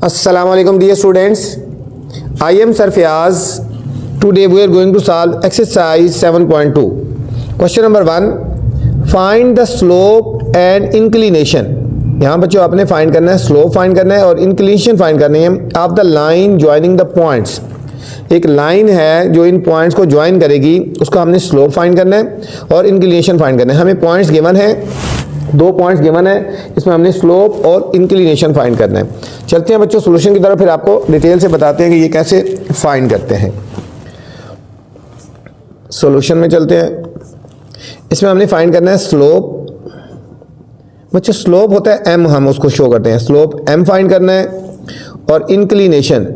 Assalamualaikum dear students. I am Sir Fayaz. Today we are going to solve exercise 7.2. Question number 1. Find the slope and inclination. यहाँ बच्चों आपने find करना है, slope find करना है और इंक्लिनेशन फाइंड करनी है of the line joining the points. एक लाइन है जो इन पॉइंट्स को ज्वाइन करेगी, उसको हमने स्लोप फाइंड करना है और इंक्लिनेशन फाइंड करना है। हमें पॉइंट्स गिवन है, 2 पॉइंट्स गिवन है, इसमें हमने स्लोप और इंक्लिनेशन फाइंड करना है। चलते हैं बच्चों सॉल्यूशन की तरफ, फिर आपको डिटेल से बताते हैं कि ये कैसे फाइंड करते हैं। सॉल्यूशन में चलते हैं। इसमें हमने फाइंड करना है स्लोप। बच्चों स्लोप होता है m, हम उसको शो करते हैं, स्लोप m फाइंड करना है और इंक्लिनेशन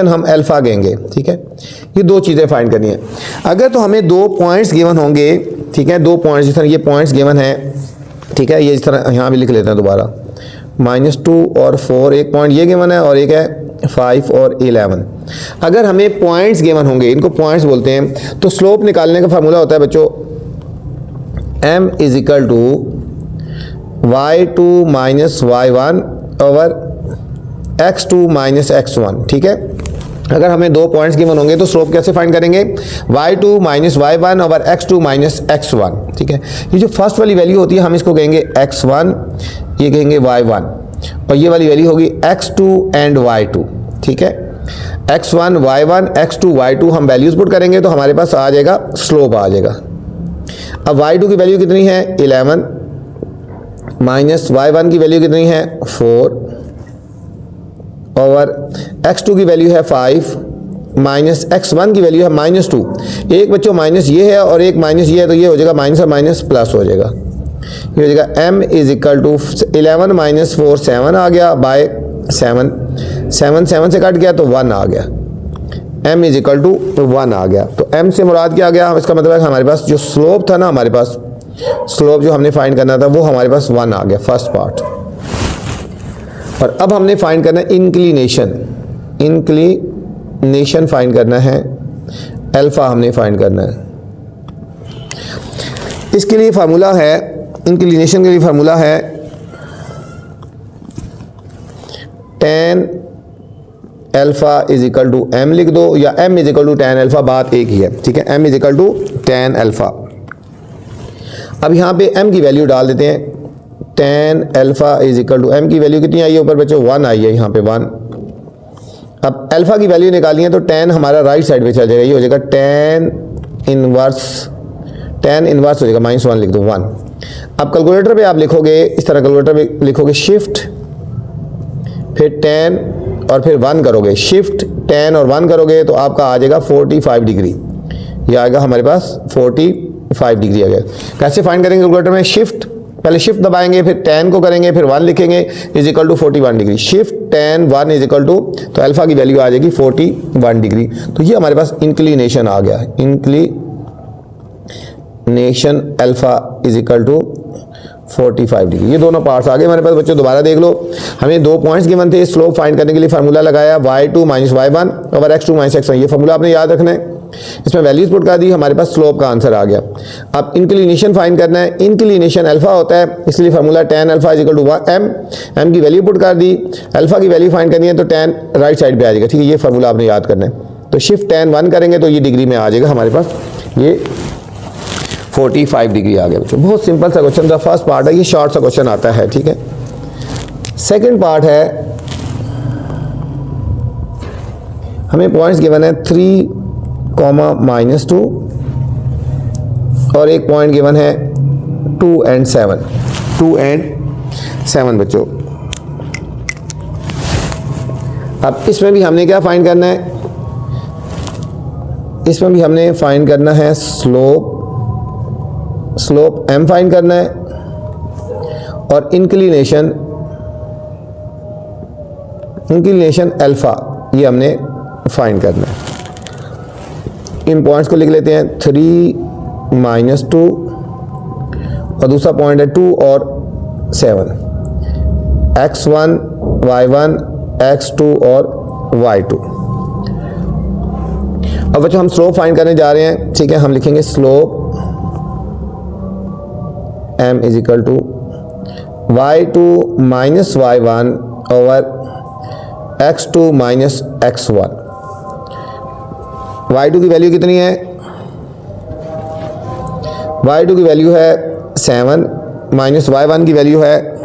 हम अल्फा देंगे। ठीक है, ये 2 चीज़ें फाइंड करनी है। अगर तो हमें 2 पॉइंट्स गिवन होंगे, ठीक है, 2 पॉइंट्स, जिस तरह ये पॉइंट्स गिवन है, ठीक है, ये इस तरह यहाँ भी लिख लेते हैं दोबारा, -2 और 4, एक पॉइंट ये गिवन है और एक है 5 और 11। अगर हमें पॉइंट्स गिवन होंगे, इनको पॉइंट्स बोलते हैं, तो स्लोप निकालने का फार्मूला होता है बच्चों m is equal to y2 minus y1 over x2 minus x1। ठीक है, अगर हमें 2 पॉइंट्स गिवन होंगे तो स्लोप कैसे फाइंड करेंगे, y2 minus y1 over x2 minus x1। ठीक है, ये जो फर्स्ट वाली वैल्यू होती है हम इसको कहेंगे x1, ये कहेंगे y1 और ये वाली वैल्यू होगी x2 एंड y2। ठीक है, x1 y1 x2 y2 हम वैल्यूज पुट करेंगे तो हमारे पास आ जाएगा स्लोप आ जाएगा। अब y2 की वैल्यू कितनी है 11 माइनस y1 की वैल्यू कितनी है 4 ओवर x2 की वैल्यू है 5 माइनस x1 की वैल्यू है -2। एक बच्चों माइनस ये है और एक माइनस ये है, तो ये हो जाएगा माइनस और माइनस प्लस हो जाएगा। ये हो जाएगा m is equal to 11 minus 4 7 आ गया बाय 7 7 से कट गया तो 1 आ गया। m इज इक्वल टू 1 आ गया। तो m से मुराद क्या आ गया, इसका मतलब है हमारे पास जो स्लोप था ना, हमारे पास स्लोप जो हमने फाइंड करना था वो हमारे पास 1 आ गया, फर्स्ट पार्ट। और अब हमने फाइंड करना है इंक्लिनेशन फाइंड करना है, अल्फा हमने फाइंड करना है। इसके लिए फार्मूला है, इंक्लिनेशन के लिए फार्मूला है tan alpha is equal to m लिख दो या m is equal to tan alpha, बात एक ही है। ठीक है, m is equal to tan alpha. अब यहाँ पे m की वैल्यू डाल देते हैं, tan alpha is equal to m की वैल्यू कितनी आई है ऊपर बच्चों 1 आई है यहाँ पे 1। अब अल्फा की वैल्यू निकाली है तो tan हमारा राइट साइड पे चल जाएगा, ये हो जाएगा tan इनवर्स हो जाएगा, -1 लिख दो 1। अब कैलकुलेटर पे आप लिखोगे इस तरह, कैलकुलेटर पे लिखोगे शिफ्ट फिर tan और फिर 1 करोगे, शिफ्ट 10 और 1 करोगे तो आपका आ जाएगा 45 डिग्री। ये आएगा हमारे पास 45 डिग्री आ गया। कैसे फाइंड करेंगे कैलकुलेटर में, शिफ्ट पहले शिफ्ट दबाएंगे फिर 10 को करेंगे फिर 1 लिखेंगे is equal to 41 degree, shift 10 1 is equal to, तो अल्फा की वैल्यू आ जाएगी 41 डिग्री। तो ये हमारे पास इंक्लिनेशन आ गया, inclination alpha is equal to 45 degree. ये दोनों पार्ट्स आ गए हमारे पास बच्चों। दोबारा देख लो, हमें 2 पॉइंट्स गिवन थे, स्लोप फाइंड करने के लिए फार्मूला लगाया y2 minus y1 over x2 minus x1। ये फार्मूला आपने याद रखना है, इसमें वैल्यूज पुट कर दी, हमारे पास स्लोप का आंसर आ गया। अब इंक्लिनेशन फाइंड करना है, इंक्लिनेशन अल्फा होता है, इसलिए formula tan alpha is equal to m की वैल्यू पुट कर दी, अल्फा की वैल्यू फाइंड करनी है तो tan राइट साइड पे आ जाएगा। ठीक है, ये फार्मूला आपने याद करना है। तो शिफ्ट 10 1 करेंगे तो ये डिग्री में आ जाएगा हमारे पास, ये 45 डिग्री आ गया बच्चों। बहुत सिंपल सा क्वेश्चन था, फर्स्ट पार्ट है, ये शॉर्ट सा क्वेश्चन आता है। ठीक है, सेकंड पार्ट है, हमें पॉइंट्स गिवन है 3, -2 और एक पॉइंट गिवन है 2 and 7 बच्चों। अब इसमें भी हमने क्या फाइंड करना है, इसमें भी हमने फाइंड करना है स्लोप m फाइंड करना है और इंक्लिनेशन अल्फा ये हमने फाइंड करना है। इन पॉइंट्स को लिख लेते हैं 3 -2 और दूसरा पॉइंट है 2 और 7, x1 y1 x2 और y2। अब बच्चों हम स्लोप फाइंड करने जा रहे हैं। ठीक है, हम लिखेंगे slope m is equal to y2 minus y1 over x2 minus x1। y2 की वैल्यू कितनी है? y2 की वैल्यू है 7 माइनस y1 की वैल्यू है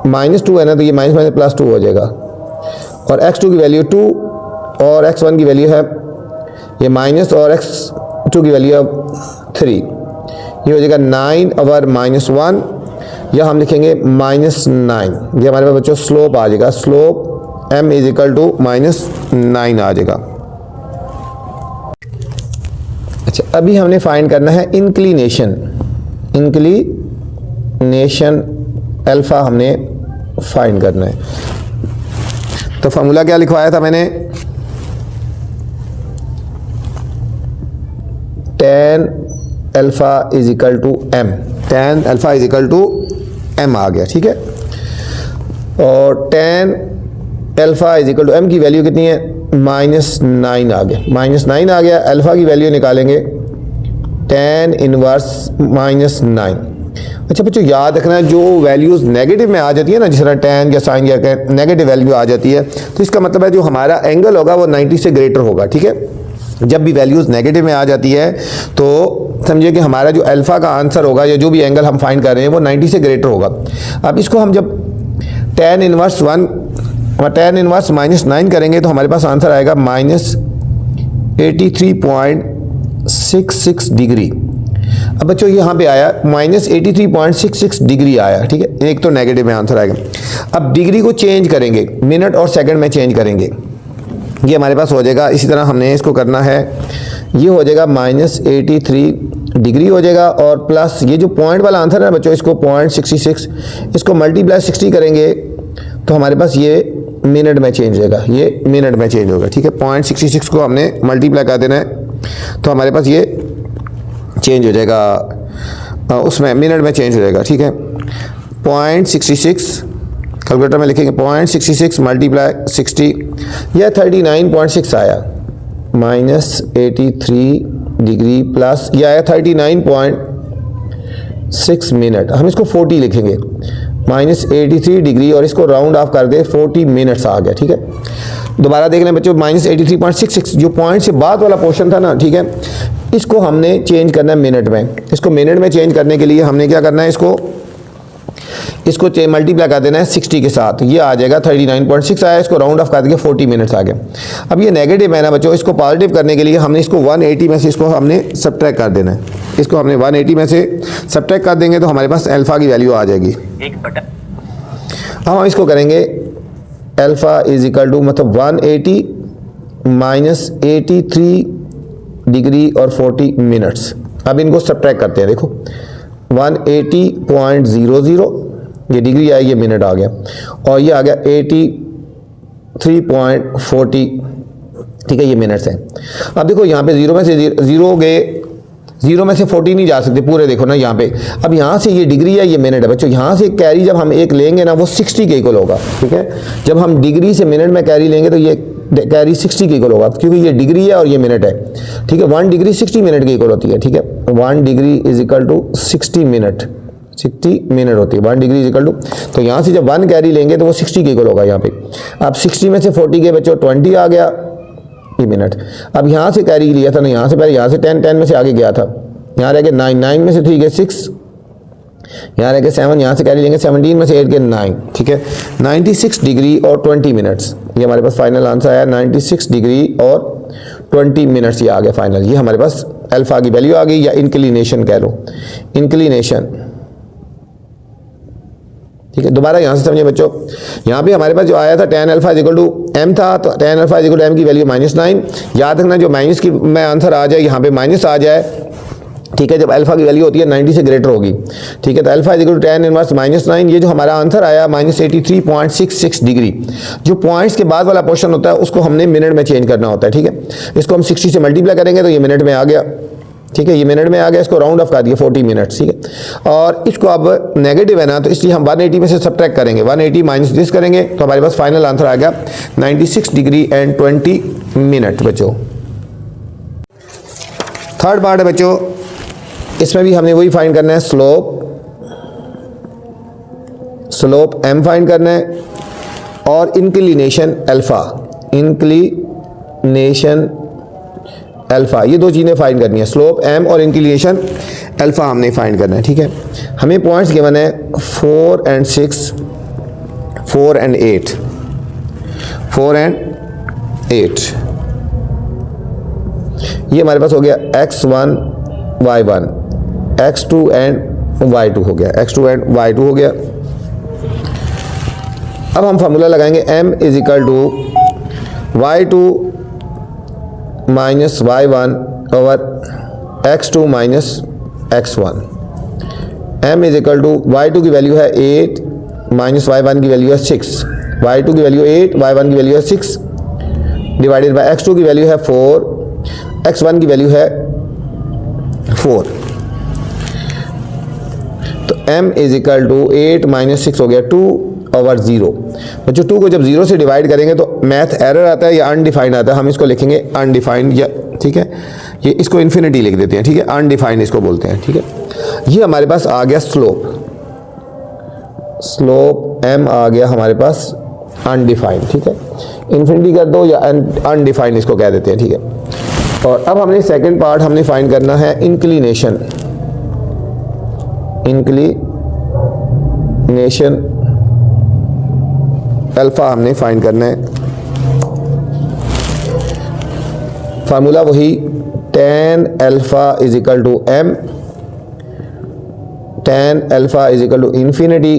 -2 है ना, तो ये माइनस माइनस प्लस 2 हो जाएगा। और x2 की वैल्यू 2 और x1 की वैल्यू है ये माइनस और x2 की वैल्यू है 3। ये हो जाएगा 9 ओवर -1, या हम लिखेंगे -9। ये हमारे पास बच्चों स्लोप आ जाएगा, slope m is equal to -9 आ जाएगा। अच्छा, अभी हमने फाइंड करना है इंक्लिनेशन। इंक्लिनेशन अल्फा हमने फाइंड करना है। तो फार्मूला क्या लिखवाया था मैंने? tan alpha is equal to m। tan alpha is equal to m आ गया, ठीक है। और tan alpha is equal to m की वैल्यू कितनी है? -9 आ गया, -9 आ गया। अल्फा की वैल्यू निकालेंगे tan इनवर्स -9। अच्छा बच्चों, याद रखना जो वैल्यूज़ नेगेटिव में आ जाती है ना, जिस तरह tan या sin या नेगेटिव वैल्यू आ जाती है, तो इसका मतलब है जो हमारा एंगल होगा वो 90 से ग्रेटर होगा, ठीक है। जब भी वैल्यूज़ नेगेटिव में आ जाती है तो समझिए कि हमारा जो अल्फ़ा का आंसर होगा या जो भी एंगल हम फाइंड कर रहे हैं वो 90 से ग्रेटर होगा। अब इसको हम जब tan इनवर्स 1 और tan इनवर्स -9 करेंगे तो हमारे पास आंसर आएगा -83.66 डिग्री। अब बच्चों यहाँ पे आया -83.66 डिग्री आया, ठीक है। एक तो नेगेटिव में आंसर आएगा। अब डिग्री को चेंज करेंगे, मिनट और सेकंड में चेंज करेंगे, ये हमारे पास हो जाएगा। इसी तरह हमने इसको करना है, ये हो जाएगा -83 डिग्री हो जाएगा, और प्लस ये जो पॉइंट वाला आंसर है बच्चों, इसको 0.66, इसको मल्टीप्लाई 60 करेंगे तो हमारे पास ये मिनट में चेंज होगा, ये मिनट में चेंज होगा, ठीक है। 0.66 को हमने मल्टीप्लाई कर देना है तो हमारे पास ये चेंज हो जाएगा, उसमें मिनट में चेंज हो जाएगा, ठीक है। 0.66 कैलकुलेटर में लिखेंगे, 0.66 मल्टीप्लाई 60, यह 39.6 आया। -83 डिग्री प्लस यह आया 39.6 मिनट। हम इसको 40 लिखेंगे, -83 डिग्री और इसको राउंड ऑफ कर दे 40 मिनट्स आ गया, ठीक है। दोबारा देख लें बच्चों, -83.66 जो पॉइंट से बाद वाला पोर्शन था ना, ठीक है, इसको हमने चेंज करना है मिनट में। इसको मिनट में चेंज करने के लिए हमने क्या करना है, इसको मल्टीप्लाई कर देना है 60 के साथ, ये आ जाएगा 39.6 आया, इसको राउंड ऑफ कर देंगे 40 मिनट्स आ गए। अब ये नेगेटिव है ना बच्चों, इसको पॉजिटिव करने के लिए हमने इसको 180 में से इसको हमने सब्ट्रैक्ट कर देना है। इसको हमने 180 में से सब्ट्रैक्ट कर देंगे तो हमारे पास अल्फा की वैल्यू आ जाएगी। हम इसको करेंगे अल्फा इज इक्वल टू मतलब 180 -83 डिग्री और 40 मिनट्स। अब इनको सब्ट्रैक्ट करते हैं, देखो 180.00 ये डिग्री आई, ये मिनट आ गया, और ये आ गया 83.40, ठीक है, ये मिनट्स हैं। अब देखो यहाँ पे 0 में से 0 गए, 0 में से 40 नहीं जा सकते पूरे, देखो ना यहाँ पे। अब यहाँ से ये डिग्री है, ये मिनट है बच्चों, यहाँ से कैरी जब हम एक लेंगे ना वो 60 के इक्वल होगा, ठीक है। जब हम डिग्री से मिनट में कैरी लेंगे तो ये कैरी 60 के इक्वल होगा, क्योंकि ये डिग्री है और ये मिनट है, ठीक है। 1 डिग्री 60 मिनट के इक्वल होती है, ठीक है। 1 degree is equal to 60 minute, 60 minute होती है 1 डिग्री इज इक्वल टू। तो यहाँ से जब 1 कैरी लेंगे तो वो 60 के इक्वल होगा यहाँ पे। अब 60 में से 40 के बच्चों 20 आ गया, ये मिनट। अब यहाँ से कैरी लिया था ना, यहाँ से पहले यहाँ से 10 में से आगे गया था, यहाँ रह गए 9 में से 3 गए 6, यहाँ रह गए 7, यहाँ से कैरी लेंगे 17 में से 8 गए 9, ठीक है। 96 डिग्री और 20 मिनट्स, ये हमारे पास फाइनल आंसर आया। 96 डिग्री और 20 मिनट्स ये आ गया फाइनल। ये हमारे पास अल्फा की वैल्यू आ गई, या इंक्लिनेशन कह लो, इंक्लिनेशन, ठीक है। दोबारा यहाँ से समझिए बच्चों, यहाँ पे हमारे पास जो आया था tan alpha equal to m था, तो tan alpha equal to m की वैल्यू -9। याद रखना जो माइनस की में आंसर आ जाए यहाँ पे माइनस आ जाए, ठीक है, जब अल्फा की वैल्यू होती है 90 से ग्रेटर होगी, ठीक है। तो alpha equal to tan inverse -9, ये जो हमारा आंसर आया -83.66 डिग्री। जो पॉइंट्स के बाद वाला पोर्शन होता है उसको हमने मिनट में चेंज करना होता है, ठीक है। इसको हम 60 से मल्टीप्लाई करेंगे तो ये मिनट में आ गया, ठीक है, ये मिनट में आ गया, इसको राउंड ऑफ कर दिया 40 मिनट्स, ठीक है। और इसको अब नेगेटिव है ना, तो इसलिए हम 180 में से सब्ट्रैक्ट करेंगे, 180 माइनस दिस करेंगे तो हमारे पास फाइनल आंसर आ गया 96 डिग्री एंड 20 मिनट बच्चों। थर्ड पार्ट है बच्चों, इसमें भी हमने वही फाइंड करना है, स्लोप स्लोप m फाइंड करना है और इंक्लिनेशन अल्फ़ा, इंक्लिनेशन अल्फ़ा, ये दो चीज़ें फाइंड करनी है। स्लोप m और इंक्लिनेशन अल्फ़ा हमने फाइंड करना है, ठीक है। हमें पॉइंट्स गिवन है 4 and 6, 4 and 8, 4 and 8। ये हमारे पास हो गया x1 y1, x2 and y2 हो गया, x2 and y2 हो गया। अब हम फार्मूला लगाएंगे m is equal to y2 minus y1 over x2 minus x1। m is equal to y2 की वैल्यू है 8 माइनस y1 की वैल्यू है 6, y2 की वैल्यू 8, y1 की वैल्यू है 6, डिवाइडेड बाय x2 की वैल्यू है 4, x1 की वैल्यू है 4। तो m is equal to 8 minus 6 हो गया 2 ओवर 0। बच्चों 2 को जब 0 से डिवाइड करेंगे तो मैथ एरर आता है या अनडिफाइंड आता है, हम इसको लिखेंगे अनडिफाइंड, या ठीक है ये इसको इन्फिनिटी लिख देते हैं, ठीक है, अनडिफाइंड इसको बोलते हैं, ठीक है। ये हमारे पास आ गया स्लोप, स्लोप m आ गया हमारे पास अनडिफाइंड, ठीक है, इन्फिनिटी कर दो या अनडिफाइंड इसको कह देते हैं, ठीक है। और अब हमने सेकंड पार्ट हमने फाइंड करना है इंक्लिनेशन, इंक्लिनेशन अल्फ़ा हमने फाइंड करना है। फार्मूला वही tan alpha is equal to m, tan alpha is equal to infinity,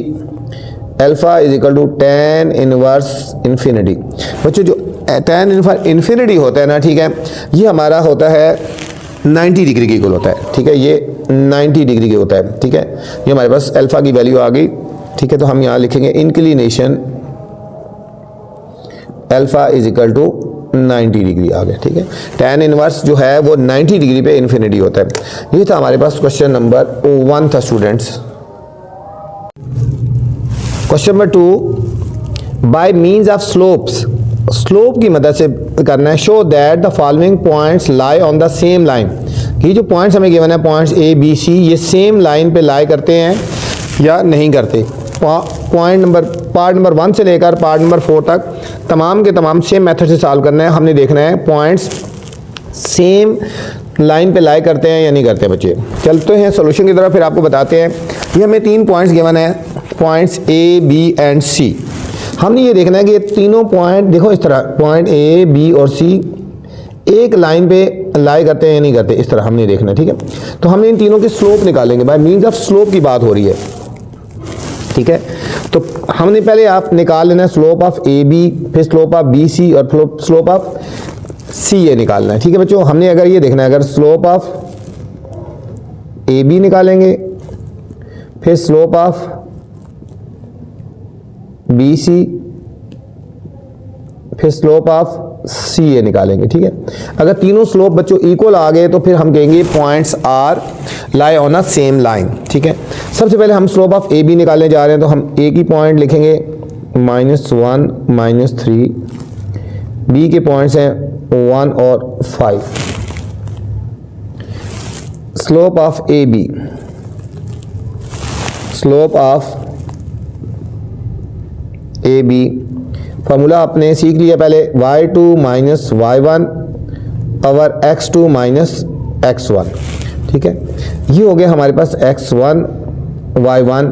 alpha is equal to tan inverse infinity. बच्चों जो tan इन्फिनिटी होता है ना, ठीक है, ये हमारा होता है 90 डिग्री के इक्वल होता है, ठीक है, ये 90 डिग्री के होता है, ठीक है। ये हमारे पास अल्फ़ा की वैल्यू आ गई, ठीक है। तो हम यहाँ लिखेंगे inclination alpha is equal to 90 degree आ गया, ठीक है। tan इनवर्स जो है वो 90 डिग्री पे इन्फिनिटी होता है। ये था हमारे पास क्वेश्चन नंबर 1 था students. Question number 2, bye means of slopes, slope की मदद से करना है। Show that the following points lie on the same line, ये जो पॉइंट्स हमें गिवन है पॉइंट्स ए बी सी, ये सेम लाइन पे लाई करते हैं या नहीं करते। पार्ट नंबर 1 से लेकर पार्ट नंबर 4 तक तमाम के तमाम सेम मेथड से सॉल्व करना है। हमने देखना है पॉइंट्स सेम लाइन पे लाई करते हैं या नहीं करते। बच्चे चलते हैं सॉल्यूशन की तरफ, फिर आपको बताते हैं। ये हमें 3 पॉइंट्स गिवन है, पॉइंट्स ए बी एंड सी। हमने ये देखना है कि ये तीनों पॉइंट देखो इस तरह, पॉइंट ए बी और सी एक लाइन पे लाई करते हैं या नहीं करते, इस तरह हमने देखना है, ठीक है। तो हमने इन तीनों की स्लोप निकालेंगे, बाय मीन्स ऑफ स्लोप की बात हो रही है, ठीक है। तो हमने पहले आप निकाल लेना स्लोप ऑफ ए बी, फिर स्लोप ऑफ बी सी और स्लोप ऑफ सी ए निकालना है, ठीक है बच्चों। हमने अगर ये देखना है, अगर स्लोप ऑफ ए बी निकालेंगे, फिर स्लोप ऑफ बी सी, फिर स्लोप ऑफ सी ए निकालेंगे, ठीक है। अगर तीनों स्लोप बच्चों इक्वल आ गए तो फिर हम कहेंगे points are lie on a same line, ठीक है। सबसे पहले हम स्लोप ऑफ ए बी निकालने जा रहे हैं, तो हम ए की पॉइंट लिखेंगे -1 -3, बी के पॉइंट्स हैं 1 और 5। Slope of A B, slope of A B formula आपने सीख लिया पहले, y2 minus y1 over x2 minus x1, ठीक है। ये हो गया हमारे पास x1 y1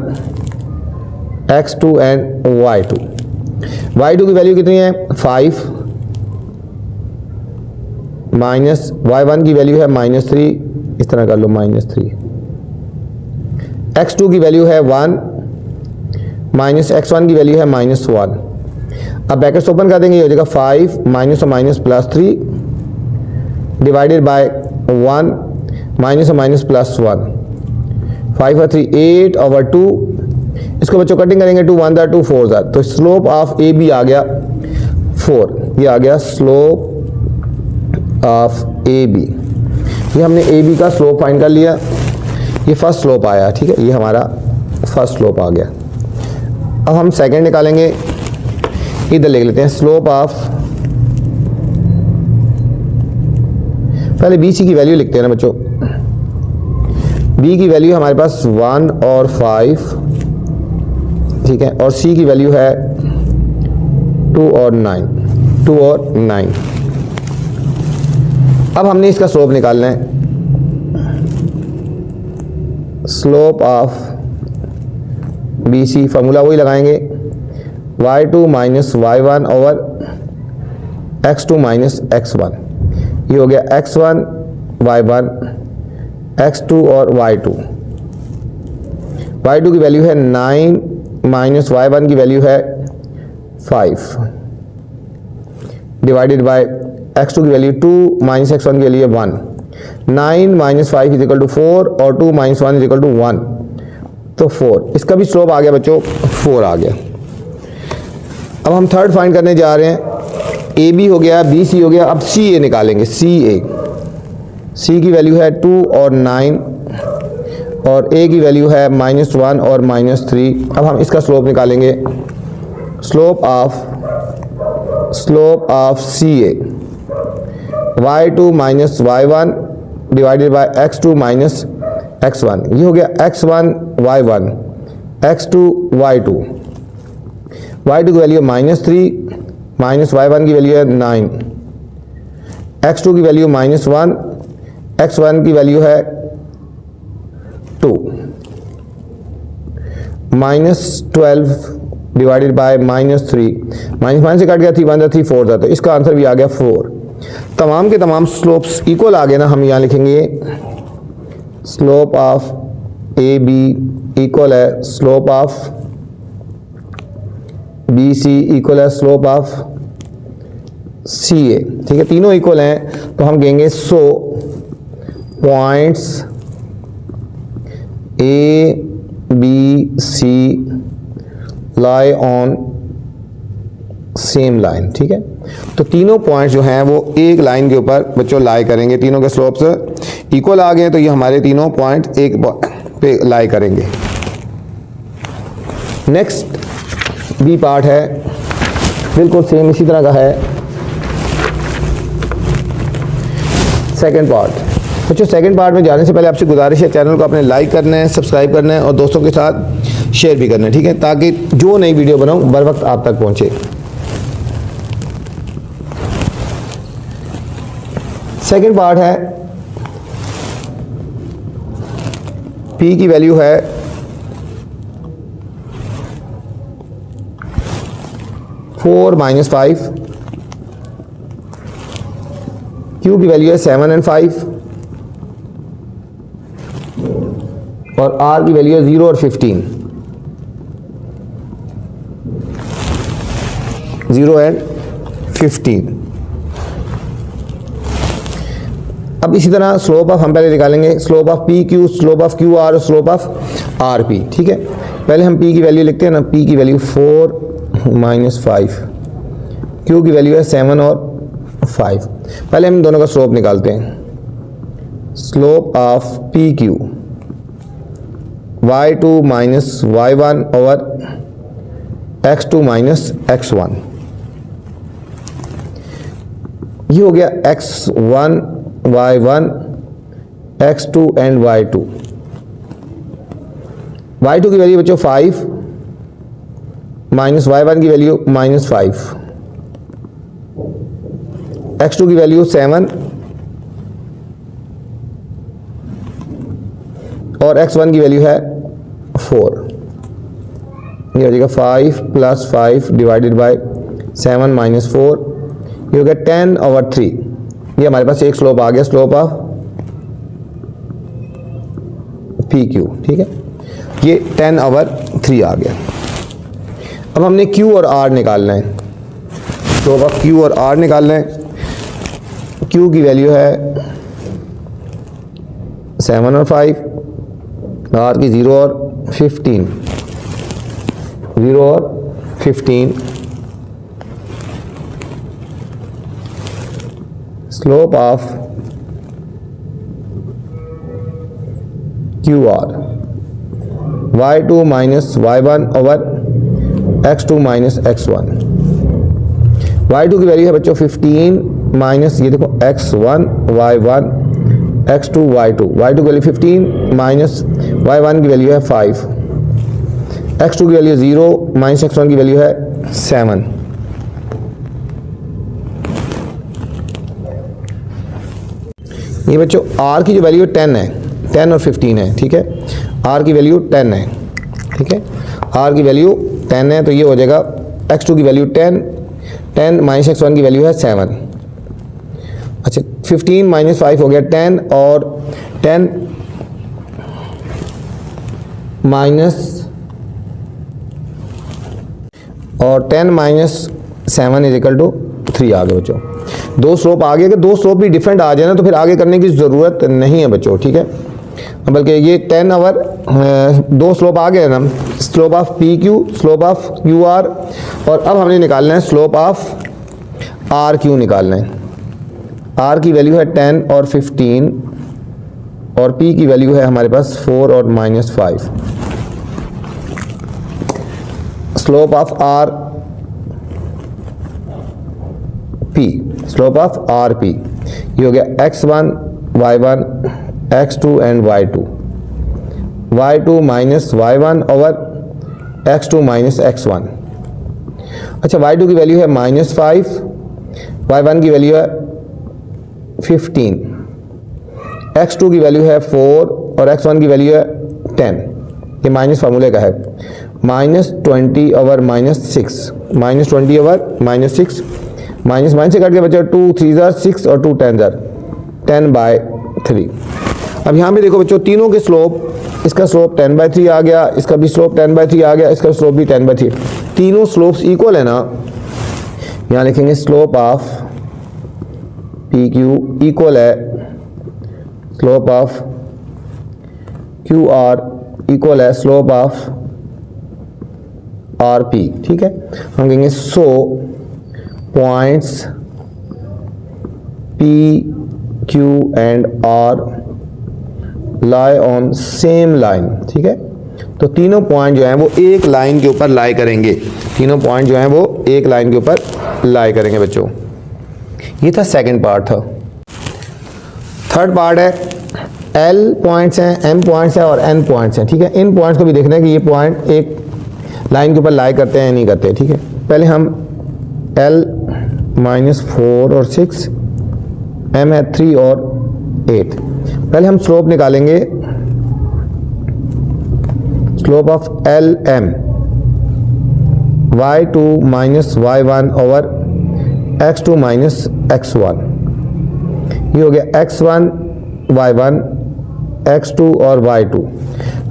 x2 and y2। y2 की वैल्यू कितनी है 5, माइनस y1 की वैल्यू है -3, इस तरह कर लो -3, x2 की वैल्यू है 1, माइनस x1 की वैल्यू है -1। अब ब्रैकेट्स ओपन कर देंगे, ये हो जाएगा 5 माइनस और माइनस +3 डिवाइडेड बाय 1 माइनस और माइनस +1, 5 और 3 8 ओवर 2। इसको बच्चों कटिंग करेंगे, 2 1 2 4 ज़ा, तो स्लोप ऑफ ए बी आ गया 4। ये आ गया स्लोप ऑफ ए बी। ये हमने ए बी का स्लोप फाइंड कर लिया, ये फर्स्ट स्लोप आया, ठीक है, ये हमारा फर्स्ट स्लोप आ गया। अब हम सेकंड निकालेंगे, इधर लिख लेते हैं स्लोप ऑफ, पहले बी सी की वैल्यू लिखते हैं ना बच्चों। बी की वैल्यू हमारे पास 1 और 5, ठीक है, और c की वैल्यू है 2 और 9। अब हमने इसका स्लोप निकालना है। स्लोप ऑफ BC फार्मूला वही लगाएंगे, y2 minus y1 over x2 minus x1। ये हो गया x1 y1 x2 और y2 की वैल्यू है 9 माइनस y1 की वैल्यू है 5 डिवाइडेड बाय x2 की वैल्यू 2 माइनस x1 की वैल्यू है 1। 9 माइनस 5 इज इक्वल टू 4 और 2 माइनस 1 इज इक्वल टू 1, तो 4। इसका भी स्लोप आ गया बच्चों, 4 आ गया। अब हम थर्ड फाइंड करने जा रहे हैं। AB हो गया, BC हो गया, अब CA निकालेंगे। C की वैल्यू है 2 और 9 और A की वैल्यू है -1 और -3। अब हम इसका स्लोप निकालेंगे। Slope of CA y2 minus y1 divided by x2 minus x1। ये हो गया x1 y1 x2 y2 की वैल्यू -3 माइनस y1 की वैल्यू है 9, x2 की वैल्यू -1, x1 की वैल्यू है 2, -12 डिवाइडेड बाय -3। माइनस से कट गया, 3 1 3 4 था, तो इसका आंसर भी आ गया 4। तमाम के तमाम स्लोप्स इक्वल आ गए ना। हम यहाँ लिखेंगे स्लोप ऑफ AB इक्वल है स्लोप ऑफ BC इक्वल है स्लोप ऑफ CA। ठीक है, तीनों इक्वल हैं, तो हम कहेंगे so points A B C lie on same line. ठीक है, तो तीनों पॉइंट्स जो हैं वो एक लाइन के ऊपर बच्चों लाई करेंगे। तीनों के स्लोप्स इक्वल आ गए, तो ये हमारे तीनों पॉइंट एक पे लाई करेंगे। नेक्स्ट B पार्ट है, बिल्कुल सेम इसी तरह का है। सेकंड पार्ट बच्चों, सेकंड पार्ट में जाने से पहले आपसे गुजारिश है, चैनल को अपने लाइक करना है, सब्सक्राइब करना है और दोस्तों के साथ शेयर भी करना है। ठीक है, ताकि जो नई वीडियो बनाऊं बर वक्त आप तक पहुंचे। सेकंड पार्ट है, P की वैल्यू है 4 माइनस 5, Q की वैल्यू है 7 और 5 और R की वैल्यू है 0 और 15। 0 एंड 15। अब इसी तरह स्लोप ऑफ हम पहले निकालेंगे। Slope of PQ, slope of QR और स्लोप ऑफ RP। ठीक है, पहले हम P की वैल्यू लिखते हैं ना। P की वैल्यू 4 माइनस 5, Q की वैल्यू है 7 और 5। पहले हम दोनों का स्लोप निकालते हैं। Slope of PQ y2 minus y1 over x2 minus x1। ये हो गया x1 y1 x2 and y2। y2 की वैल्यू बच्चों 5 माइनस y1 की वैल्यू -5, x2 की वैल्यू 7 और x1 की वैल्यू है 4। ये हो जाएगा 5 प्लस 5 डिवाइडेड बाय 7 माइनस 4। ये हो गया 10 ओवर 3। ये हमारे पास एक स्लोप आ गया, स्लोप ऑफ PQ। ठीक है, ये 10 ओवर 3 आ गया। अब हमने Q और R निकालना है। स्लोप ऑफ Q और R निकालना है। Q की वैल्यू है 7 और 5, R की 0 और 15। 0 और 15। Slope of QR y2 minus y1 over x2 minus x1। y2 की वैल्यू है बच्चों 15 माइनस ये देखो x1 y1 x2 y2। y2 की वैल्यू 15 माइनस y1 की वैल्यू है 5। x2 की वैल्यू 0 माइनस x1 की वैल्यू है 7। ये बच्चों r की जो वैल्यू 10 है, 10 और 15 है, ठीक है। r की वैल्यू 10 है, ठीक है। r की वैल्यू 10 है तो ये हो जाएगा x2 की वैल्यू 10, 10 माइनस x1 की वैल्यू है 7। अच्छा 15 माइनस 5 हो गया 10 और 10 माइनस 7 इज इक्वल टू 3 आ गए बच्चों। दो स्लोप आ गए, कि दो स्लोप भी डिफरेंट आ जाए ना तो फिर आगे करने की ज़रूरत नहीं है बच्चों, ठीक है। बल्कि ये 10 आवर दो स्लोप आ गए ना, slope of P Q, slope of Q are, और अब हमने निकालना है स्लोप ऑफ आर क्यू निकालना है। आर की वैल्यू है 10 और 15 और पी की वैल्यू है हमारे पास 4 और -5। Slope of R P, slope of R P ये हो गया x1 y1 x2 and y2 minus y1 over x2 minus x1। अच्छा y2 की वैल्यू है -5, y1 की वैल्यू है 15, x2 की वैल्यू है 4 और x1 की वैल्यू है 10। ये माइनस फार्मूले का है, -20 ओवर -6, -20 ओवर -6, माइनस से कट के बचा 2 3 6 और 2 10/3। अब यहाँ पे देखो बच्चों तीनों के स्लोप, इसका स्लोप 10/3 आ गया, इसका भी स्लोप 10/3 आ गया, इसका स्लोप भी 10/3। तीनों स्लोप्स इक्वल है ना, यहाँ लिखेंगे slope of P Q equal है slope of Q R equal है स्लोप ऑफ आर पी, ठीक है। हम कहेंगे so points P, Q and R lie on same line, ठीक है। तो तीनों पॉइंट जो हैं वो एक लाइन के ऊपर लाई करेंगे, तीनों पॉइंट जो हैं वो एक लाइन के ऊपर लाई करेंगे बच्चों। ये था सेकंड पार्ट था। थर्ड पार्ट है L पॉइंट्स हैं, M पॉइंट्स हैं और N पॉइंट्स हैं, ठीक है। इन पॉइंट्स को भी देखना है कि ये पॉइंट एक लाइन के ऊपर लाई करते हैं या नहीं करते, ठीक है। पहले हम L -4 और 6, M है 3 और 8। पहले हम स्लोप निकालेंगे, slope of LM y2 minus y1 over x2 minus x1। ये हो गया x1 y1 x2 और y2।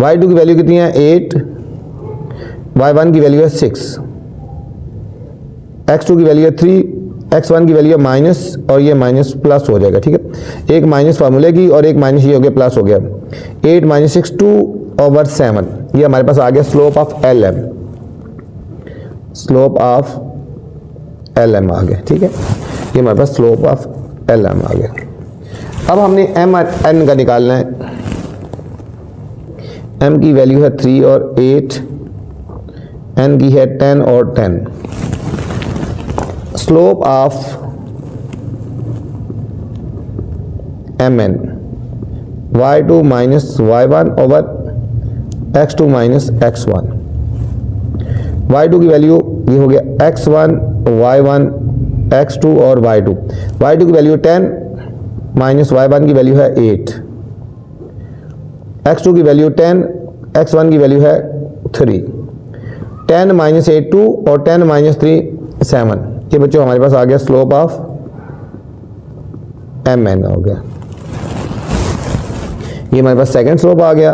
y2 की वैल्यू कितनी है 8, y1 की वैल्यू है 6, x2 की वैल्यू है 3, x1 की वैल्यू है माइनस और ये माइनस प्लस हो जाएगा, ठीक है। एक माइनस फार्मूले की और एक माइनस ये हो गया प्लस हो गया। 8 - 6 2 ओवर 7, ये हमारे पास आ गया slope of LM, slope of LM आ गया, ठीक है। ये हमारे पास स्लोप ऑफ LM आ गया। अब हमने M और N का निकालना है। M की वैल्यू है 3 और 8, N की है 10 और 10। Slope of MN y2 minus y1 over x2 minus x1। y2 की वैल्यू ये हो गया x1 y1 x2 और y2। y2 की वैल्यू 10 माइनस y1 की वैल्यू है 8, x2 की वैल्यू 10, x1 की वैल्यू है 3। 10 - 8 2 और 10 - 3 7। ये बच्चों हमारे पास आ गया स्लोप ऑफ MN हो गया। ये हमारे पास सेकंड स्लोप आ गया।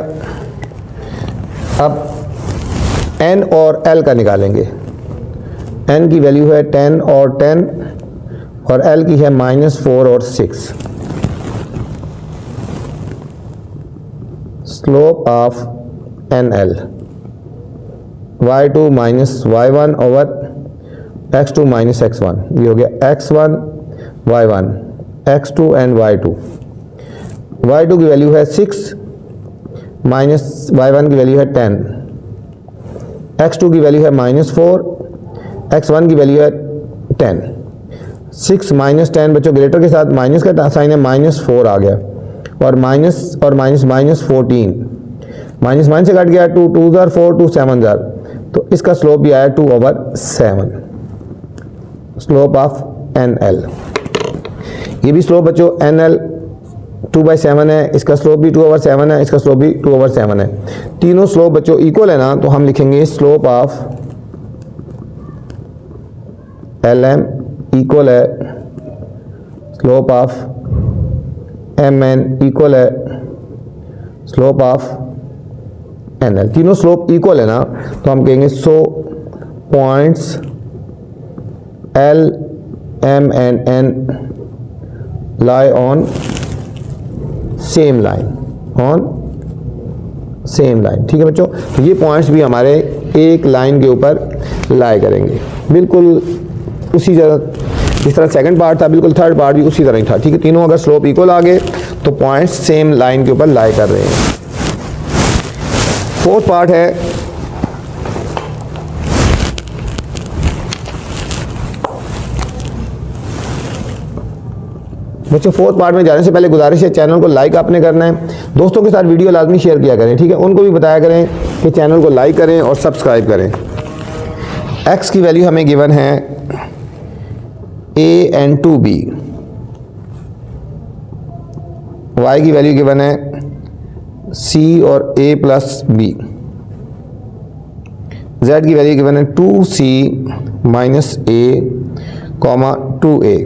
अब N और L का निकालेंगे। N की वैल्यू है 10 और 10 और L की है -4 और 6। Slope of NL y2 minus y1 over x2 minus x1। ये हो गया x1 y1 x2 and y2। y2 की वैल्यू है 6 माइनस y1 की वैल्यू है 10, x2 की वैल्यू है -4, x1 की वैल्यू है 10। 6 - 10 बच्चों ग्रेटर के साथ माइनस का साइन है, -4 आ गया और माइनस और माइनस -14। माइनस से कट गया 2 2 4 2 7 तो इसका स्लोप भी आया 2/7, स्लोप ऑफ NL। ये भी स्लोप बच्चों NL 2/7 है, इसका स्लोप भी 2/7 है, इसका स्लोप भी 2/7 है। तीनों स्लोप बच्चों इक्वल है ना, तो हम लिखेंगे स्लोप ऑफ LM इक्वल है स्लोप ऑफ MN इक्वल है स्लोप ऑफ NL। तीनों स्लोप इक्वल है ना, तो हम कहेंगे so points L, M and N lie on same line, on same line. ठीक है बच्चों, तो ये पॉइंट्स भी हमारे एक लाइन के ऊपर लाई करेंगे, बिल्कुल उसी जगह जिस तरह सेकंड पार्ट था, बिल्कुल थर्ड पार्ट भी उसी तरह ही था। ठीक है, तीनों अगर स्लोप इक्वल आ गए तो पॉइंट्स सेम लाइन के ऊपर लाई कर रहे हैं। फोर्थ पार्ट है बच्चों, फोर्थ पार्ट में जाने से पहले गुजारिश है, चैनल को लाइक आपने करना है, दोस्तों के साथ वीडियो लाजमी शेयर किया करें। ठीक है, उनको भी बताया करें कि चैनल को लाइक करें और सब्सक्राइब करें। x की वैल्यू हमें गिवन है a and 2b, y की वैल्यू गिवन है c और a प्लस b, z की वैल्यू गिवन है 2c minus a comma 2a।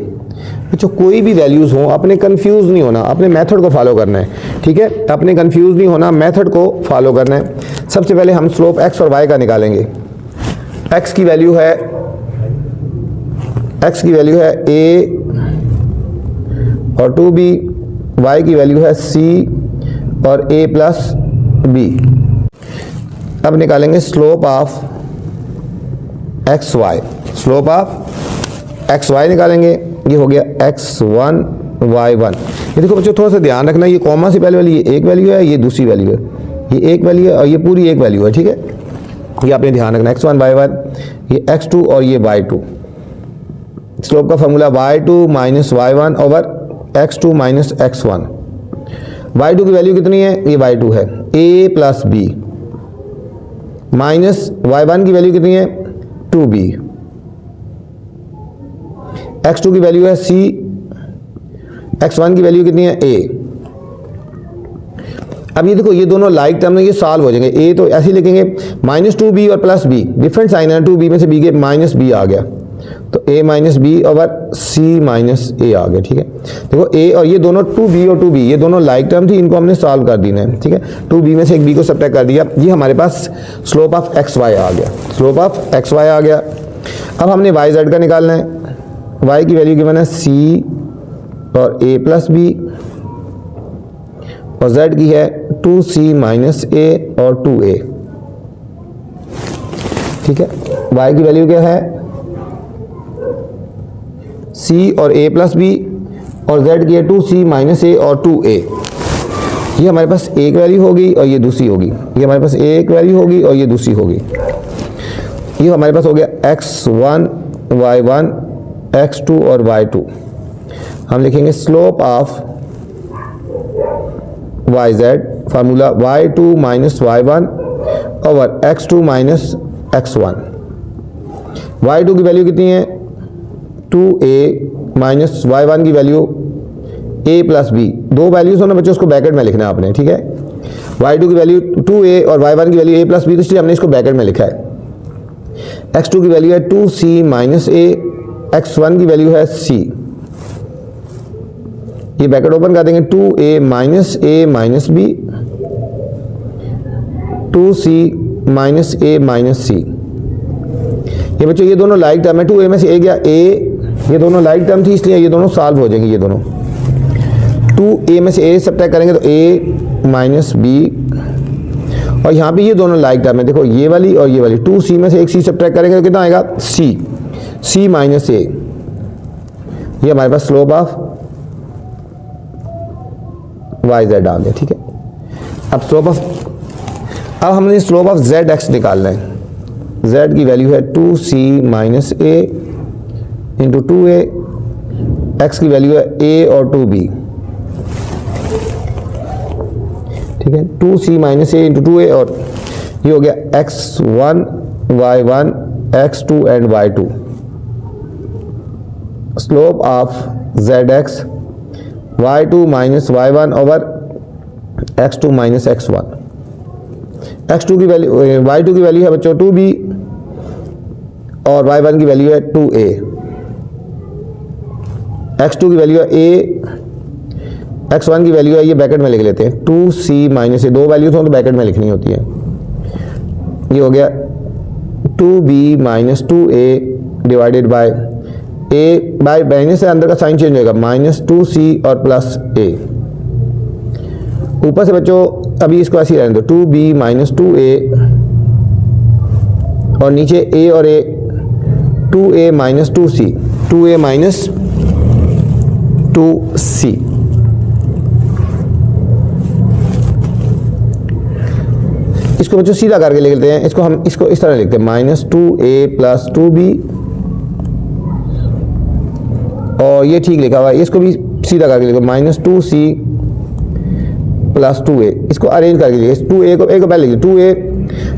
बच्चों कोई भी वैल्यूज़ हो, अपने कंफ्यूज नहीं होना, अपने मेथड को फॉलो करना है। ठीक है, अपने कंफ्यूज नहीं होना, मेथड को फॉलो करना है। सबसे पहले हम स्लोप x और y का निकालेंगे। x की वैल्यू है a और 2b, y की वैल्यू है c और a प्लस b। अब निकालेंगे slope of xy, slope of xy निकालेंगे। ये हो गया x1 y1। ये देखो बच्चों थोड़ा सा ध्यान रखना, ये कॉमा से पहले वाली ये एक वैल्यू है, ये दूसरी वैल्यू है, ये एक वैल्यू है और ये पूरी एक वैल्यू है। ठीक है, ये आपने ध्यान रखना, x1 y1, ये x2 और ये y2। स्लोप का formula y2 minus y1 over x2 minus x1। y2 की वैल्यू कितनी है, ये y2 है, a plus b minus y1 की वैल्यू कितनी है 2b, x2 की वैल्यू है c, x1 की वैल्यू कितनी है a। अब ये देखो ये दोनों लाइक टर्म में ये सॉल्व हो जाएंगे। a तो ऐसे ही लिखेंगे माइनस 2b और प्लस b, डिफरेंट साइन है, 2b में से b के माइनस b आ गया, तो a minus b over c minus a आ गया। ठीक है, देखो a और ये दोनों 2b और 2b ये दोनों लाइक टर्म थी, इनको हमने सॉल्व कर देना है। ठीक है, 2b में से एक b को सब्ट्रैक्ट कर दिया, ये हमारे पास स्लोप ऑफ xy आ गया, स्लोप ऑफ xy आ गया। अब हमने yz का निकालना है। y की वैल्यू गिवन है c और a प्लस b और z की है 2c माइनस a और 2a। ठीक है, y की वैल्यू क्या है c और a प्लस b और z की है 2c माइनस a और 2a। ये हमारे पास एक वैल्यू होगी और ये दूसरी होगी, ये हमारे पास एक वैल्यू होगी और ये दूसरी होगी। ये हमारे पास हो गया x1 y1 x2 और y2। हम लिखेंगे slope of yz, formula y2 minus y1 over x2 minus x1। y2 की वैल्यू कितनी है 2a माइनस y1 की वैल्यू a प्लस b। दो वैल्यूज हो ना बच्चों, उसको ब्रैकेट में लिखना है आपने। ठीक है, y2 की वैल्यू 2a और y1 की वैल्यू a प्लस b, तो इसलिए हमने इसको ब्रैकेट में लिखा है। x2 की वैल्यू है 2c माइनस a, x1 की वैल्यू है c, ये ब्रैकेट ओपन कर देंगे, 2a minus a minus b, 2c minus a minus c। ये बच्चों ये दोनों लाइक टर्म है, 2a में से a गया a, ये दोनों लाइक टर्म थी इसलिए ये दोनों सॉल्व हो जाएंगे। ये दोनों 2a में से a सब्ट्रैक्ट करेंगे तो a माइनस b, और यहाँ पे ये दोनों लाइक टर्म है, देखो ये वाली और ये वाली, 2c में से एक c सब्ट्रैक्ट करेंगे तो कितना आएगा c माइनस a। ये हमारे पास स्लोप ऑफ yz आ गया। ठीक है, अब हमने स्लोप ऑफ zx निकालना है। z की वैल्यू है 2c minus a into 2a, x की वैल्यू है a और 2b। ठीक है, 2c minus a into 2a, और ये हो गया x1 y1 x2 and y2, slope of zx y2 minus y1 over x2 minus x1। x2 की वैल्यू y2 की वैल्यू है बच्चों 2b और y1 की वैल्यू है 2a। x2 की वैल्यू है a, x1 की वैल्यू है, ये ब्रैकेट में लिख लेते हैं 2c माइनस ए, दो वैल्यूज हो तो ब्रैकेट में लिखनी होती है। ये हो गया 2b minus 2a divided by a bye minus से अंदर का साइन चेंज होगा माइनस 2c और प्लस a। ऊपर से बच्चों अभी इसको ऐसे ही रहने दो 2b माइनस 2a और नीचे a और a 2a minus 2c, 2a minus 2c। इसको बच्चों सीधा करके लिख लेते हैं, इसको हम इसको इस तरह लिखते हैं माइनस 2a प्लस 2b, और ये ठीक लिखा हुआ है, इसको भी सीधा करके लिखो माइनस 2c प्लस 2a। इसको अरेंज करके लिखिए, 2a को पहले लिखिए 2a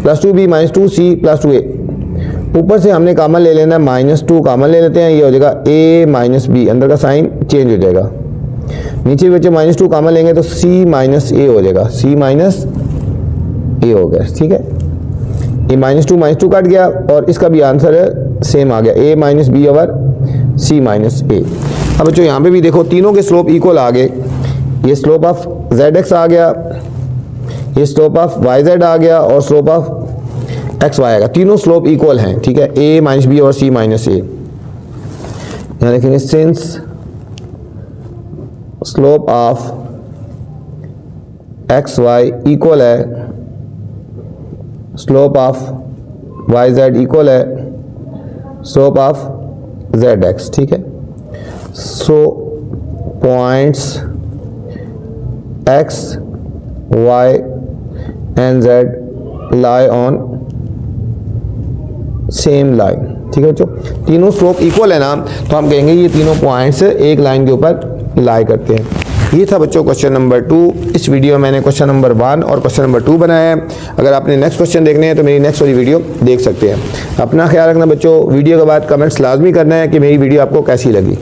plus 2b minus 2c plus 2a। ऊपर से हमने कॉमन ले लेना है, माइनस 2 कॉमन ले लेते हैं, ये हो जाएगा a माइनस b, अंदर का साइन चेंज हो जाएगा। नीचे बच्चे माइनस 2 कॉमन लेंगे तो c माइनस a हो जाएगा, c माइनस a हो गया। ठीक है, ये माइनस 2 कट गया और इसका भी आंसर है सेम आ गया, a minus b over c minus a। अब बच्चों यहाँ पे भी देखो तीनों के स्लोप इक्वल आ गए, ये स्लोप ऑफ zx आ गया, ये स्लोप ऑफ yz आ गया और स्लोप ऑफ xy आएगा, तीनों स्लोप इक्वल हैं। ठीक है, a माइनस b और c माइनस a। यहाँ लिखेंगे since slope of xy equal है, स्लोप ऑफ yz इक्वल है स्लोप ऑफ zx। ठीक है, so points x, y and z lie on same line. ठीक है बच्चों, तीनों स्लोप इक्वल है ना, तो हम कहेंगे ये तीनों पॉइंट्स एक लाइन के ऊपर लाई करते हैं। ये था बच्चों क्वेश्चन नंबर 2। इस वीडियो में मैंने क्वेश्चन नंबर 1 और क्वेश्चन नंबर 2 बनाया है। अगर आपने नेक्स्ट क्वेश्चन देखने हैं तो मेरी नेक्स्ट वाली वीडियो देख सकते हैं। अपना ख्याल रखना बच्चों, वीडियो के बाद कमेंट्स लाजमी करना है कि मेरी वीडियो आपको कैसी लगी।